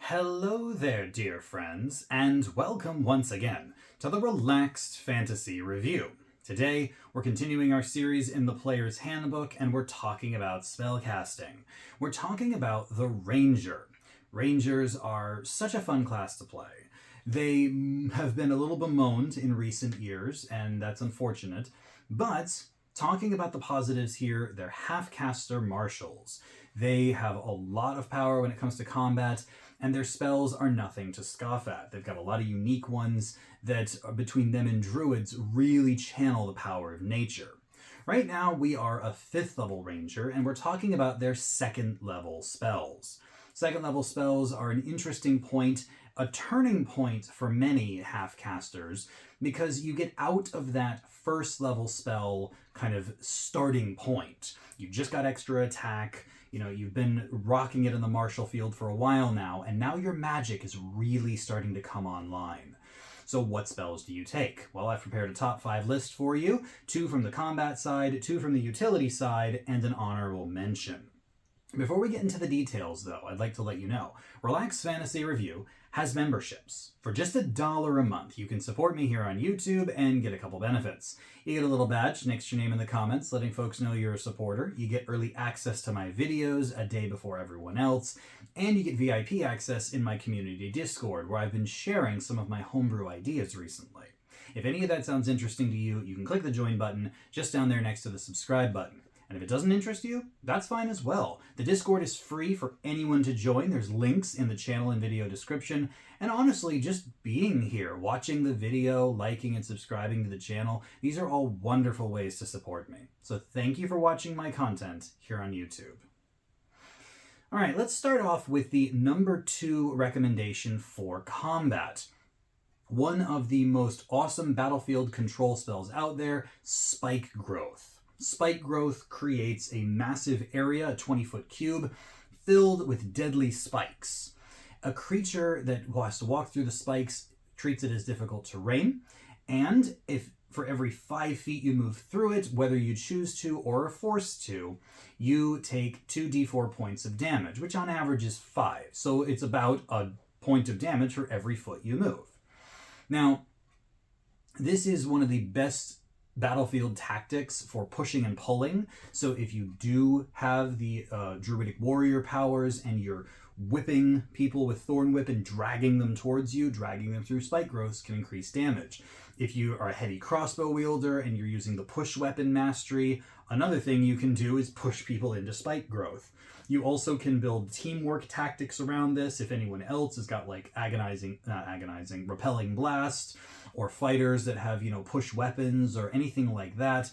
Hello there, dear friends, and welcome once again to the Relaxed Fantasy Review. Today, we're continuing our series in the Player's Handbook, and we're talking about spellcasting. We're talking about the Ranger. Rangers are such a fun class to play. They have been a little bemoaned in recent years, and that's unfortunate, but talking about the positives here, they're half-caster marshals. They have a lot of power when it comes to combat, and their spells are nothing to scoff at. They've got a lot of unique ones that, between them and druids, really channel the power of nature. Right now, we are a 5th level ranger, and we're talking about their 2nd level spells. 2nd level spells are an interesting point, a turning point for many half-casters, because you get out of that 1st level spell kind of starting point. You just got extra attack, you've been rocking it in the martial field for a while now, and now your magic is really starting to come online. So what spells do you take? Well, I've prepared a top 5 list for you, 2 from the combat side, 2 from the utility side, and an honorable mention. Before we get into the details, though, I'd like to let you know, Relaxed Fantasy Review has memberships. For just $1 a month, you can support me here on YouTube and get a couple benefits. You get a little badge next to your name in the comments, letting folks know you're a supporter. You get early access to my videos a day before everyone else, and you get VIP access in my community Discord, where I've been sharing some of my homebrew ideas recently. If any of that sounds interesting to you, you can click the join button just down there next to the subscribe button. And if it doesn't interest you, that's fine as well. The Discord is free for anyone to join. There's links in the channel and video description. And honestly, just being here, watching the video, liking and subscribing to the channel, these are all wonderful ways to support me. So thank you for watching my content here on YouTube. All right, let's start off with the number 2 recommendation for combat. One of the most awesome battlefield control spells out there, Spike Growth. Spike Growth creates a massive area, a 20-foot cube, filled with deadly spikes. A creature that has to walk through the spikes treats it as difficult terrain, and if for every 5 feet you move through it, whether you choose to or are forced to, you take 2d4 points of damage, which on average is 5. So it's about a point of damage for every foot you move. Now, this is one of the best battlefield tactics for pushing and pulling. So if you do have the druidic warrior powers and you're whipping people with Thorn Whip and dragging them towards you, dragging them through spike growths can increase damage. If you are a heavy crossbow wielder and you're using the push weapon mastery, another thing you can do is push people into spike growth. You also can build teamwork tactics around this if anyone else has got like repelling blast, or fighters that have, push weapons or anything like that.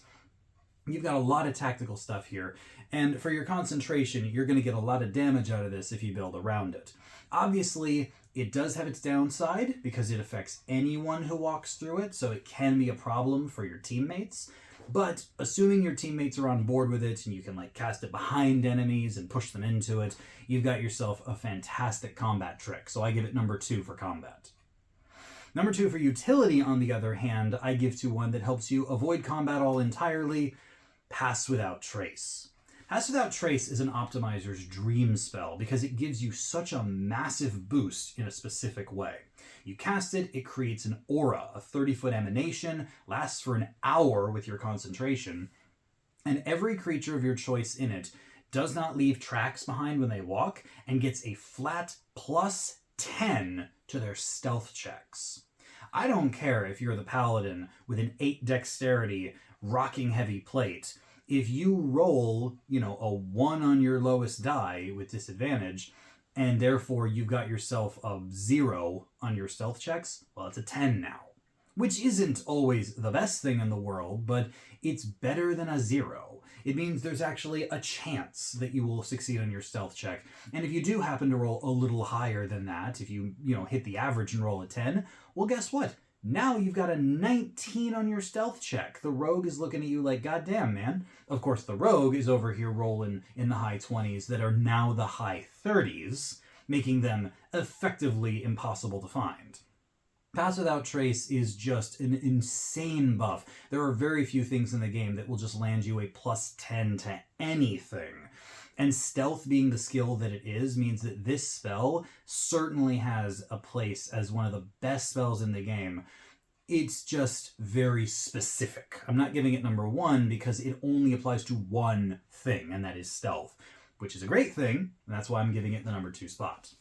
You've got a lot of tactical stuff here, and for your concentration, you're going to get a lot of damage out of this if you build around it. Obviously, it does have its downside because it affects anyone who walks through it, so it can be a problem for your teammates. But assuming your teammates are on board with it and you can cast it behind enemies and push them into it, you've got yourself a fantastic combat trick. So I give it number 2 for combat. Number 2 for utility, on the other hand, I give to one that helps you avoid combat all entirely, Pass Without Trace. Pass Without Trace is an optimizer's dream spell because it gives you such a massive boost in a specific way. You cast it, it creates an aura, a 30-foot emanation, lasts for an hour with your concentration, and every creature of your choice in it does not leave tracks behind when they walk and gets a flat plus 10 to their stealth checks. I don't care if you're the paladin with an 8 dexterity rocking heavy plate. If you roll, a 1 on your lowest die with disadvantage, and therefore you've got yourself a 0 on your stealth checks, well, it's a 10 now. Which isn't always the best thing in the world, but it's better than a 0. It means there's actually a chance that you will succeed on your stealth check. And if you do happen to roll a little higher than that, if you, hit the average and roll a 10, well, guess what? Now you've got a 19 on your stealth check. The rogue is looking at you like, goddamn, man. Of course, the rogue is over here rolling in the high 20s that are now the high 30s, making them effectively impossible to find. Pass Without Trace is just an insane buff. There are very few things in the game that will just land you a plus 10 to anything. And stealth being the skill that it is means that this spell certainly has a place as one of the best spells in the game. It's just very specific. I'm not giving it number 1 because it only applies to one thing, and that is stealth, which is a great thing, and that's why I'm giving it the number 2 spot.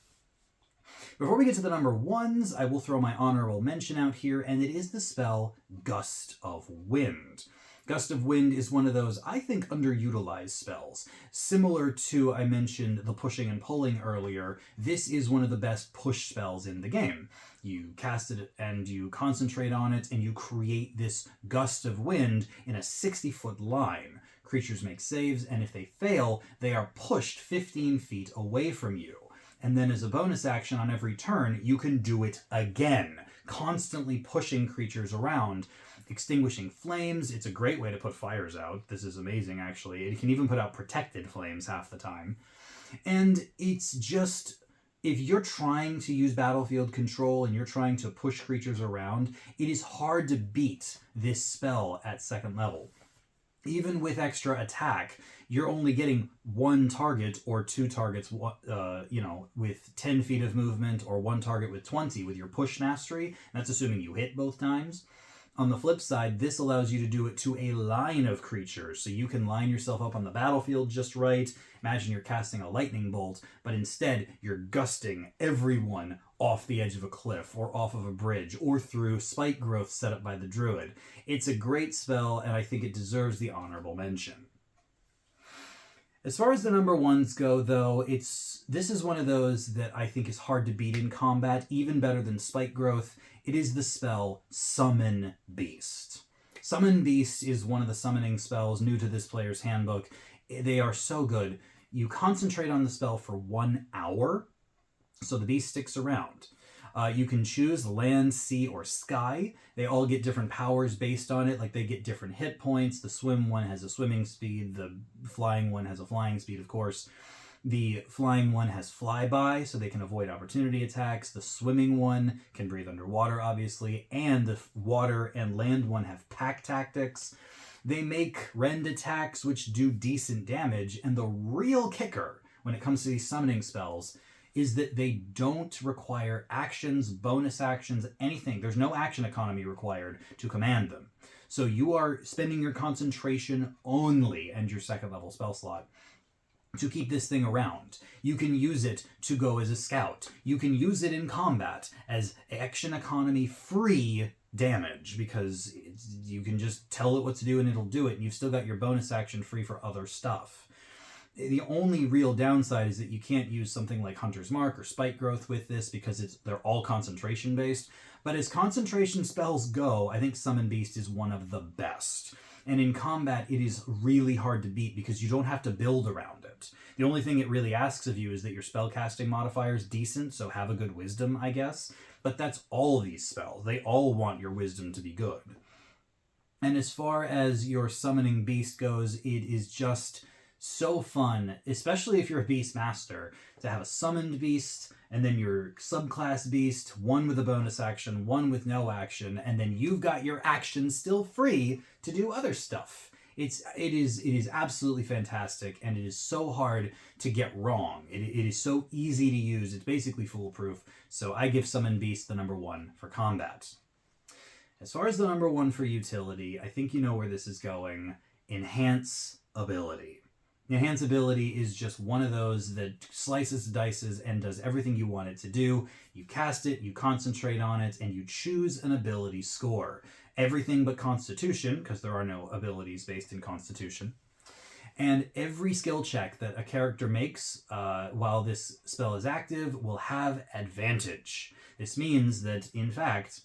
Before we get to the number 1s, I will throw my honorable mention out here, and it is the spell Gust of Wind. Gust of Wind is one of those, I think, underutilized spells. Similar to, I mentioned the pushing and pulling earlier, this is one of the best push spells in the game. You cast it and you concentrate on it, and you create this gust of wind in a 60-foot line. Creatures make saves, and if they fail, they are pushed 15 feet away from you. And then as a bonus action on every turn, you can do it again, constantly pushing creatures around, extinguishing flames. It's a great way to put fires out. This is amazing, actually. It can even put out protected flames half the time. And it's just, if you're trying to use battlefield control and you're trying to push creatures around, it is hard to beat this spell at 2nd level. Even with extra attack, you're only getting 1 target or 2 targets, with 10 feet of movement, or 1 target with 20 with your push mastery. That's assuming you hit both times. On the flip side, this allows you to do it to a line of creatures, so you can line yourself up on the battlefield just right. Imagine you're casting a lightning bolt, but instead you're gusting everyone off the edge of a cliff, or off of a bridge, or through spike growth set up by the druid. It's a great spell, and I think it deserves the honorable mention. As far as the number 1s go, though, this is one of those that I think is hard to beat in combat, even better than Spike Growth. It is the spell Summon Beast. Summon Beast is one of the summoning spells new to this player's handbook. They are so good. You concentrate on the spell for 1 hour, so the beast sticks around. You can choose land, sea, or sky. They all get different powers based on it, like they get different hit points. The swim one has a swimming speed. The flying one has a flying speed, of course. The flying one has flyby, so they can avoid opportunity attacks. The swimming one can breathe underwater, obviously. And the water and land one have pack tactics. They make rend attacks, which do decent damage. And the real kicker when it comes to these summoning spells is that they don't require actions, bonus actions, anything. There's no action economy required to command them. So you are spending your concentration only and your 2nd level spell slot to keep this thing around. You can use it to go as a scout. You can use it in combat as action economy free damage, because you can just tell it what to do and it'll do it, and you've still got your bonus action free for other stuff. The only real downside is that you can't use something like Hunter's Mark or Spike Growth with this, because they're all concentration based. But as concentration spells go, I think Summon Beast is one of the best. And in combat, it is really hard to beat because you don't have to build around it. The only thing it really asks of you is that your spellcasting modifier is decent, so have a good wisdom, I guess. But that's all these spells. They all want your wisdom to be good. And as far as your Summoning Beast goes, it is just so fun, especially if you're a beast master, to have a summoned beast and then your subclass beast, one with a bonus action, one with no action, and then you've got your action still free to do other stuff. It is absolutely fantastic, and it is so hard to get wrong. It is so easy to use. It's basically foolproof. So I give Summon Beast the number 1 for combat. As far as the number 1 for utility, I think you know where this is going. Enhance Ability. Enhance Ability is just one of those that slices, dices, and does everything you want it to do. You cast it, you concentrate on it, and you choose an ability score. Everything but Constitution, because there are no abilities based in Constitution. And every skill check that a character makes while this spell is active will have advantage. This means that, in fact,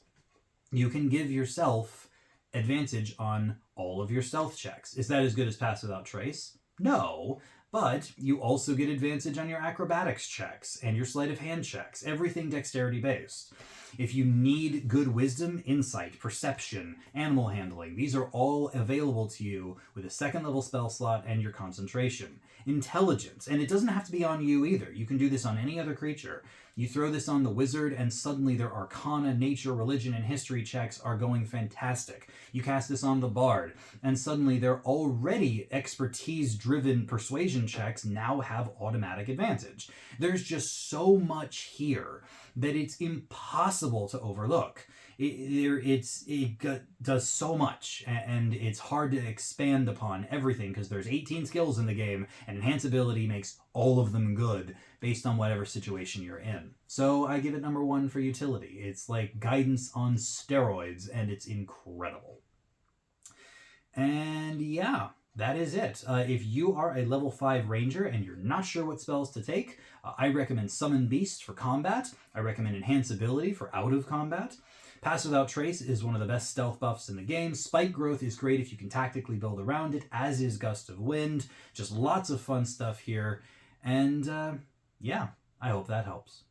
you can give yourself advantage on all of your stealth checks. Is that as good as Pass Without Trace? No, but you also get advantage on your acrobatics checks and your sleight of hand checks, everything dexterity based. If you need good wisdom, insight, perception, animal handling, these are all available to you with a 2nd level spell slot and your concentration. Intelligence, and it doesn't have to be on you either. You can do this on any other creature. You throw this on the wizard, and suddenly their arcana, nature, religion, and history checks are going fantastic. You cast this on the bard, and suddenly their already expertise-driven persuasion checks now have automatic advantage. There's just so much here that it's impossible to overlook. It does so much, and it's hard to expand upon everything because there's 18 skills in the game, and enhance ability makes all of them good based on whatever situation you're in. So I give it number 1 for utility. It's like guidance on steroids, and it's incredible. And yeah, that is it. If you are a level 5 ranger and you're not sure what spells to take, I recommend Summon Beast for combat. I recommend Enhance Ability for out of combat. Pass Without Trace is one of the best stealth buffs in the game. Spike Growth is great if you can tactically build around it, as is Gust of Wind. Just lots of fun stuff here. And yeah, I hope that helps.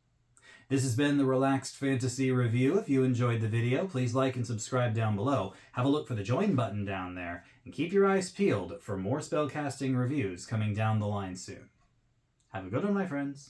This has been the Relaxed Fantasy Review. If you enjoyed the video, please like and subscribe down below. Have a look for the join button down there, and keep your eyes peeled for more spellcasting reviews coming down the line soon. Have a good one, my friends.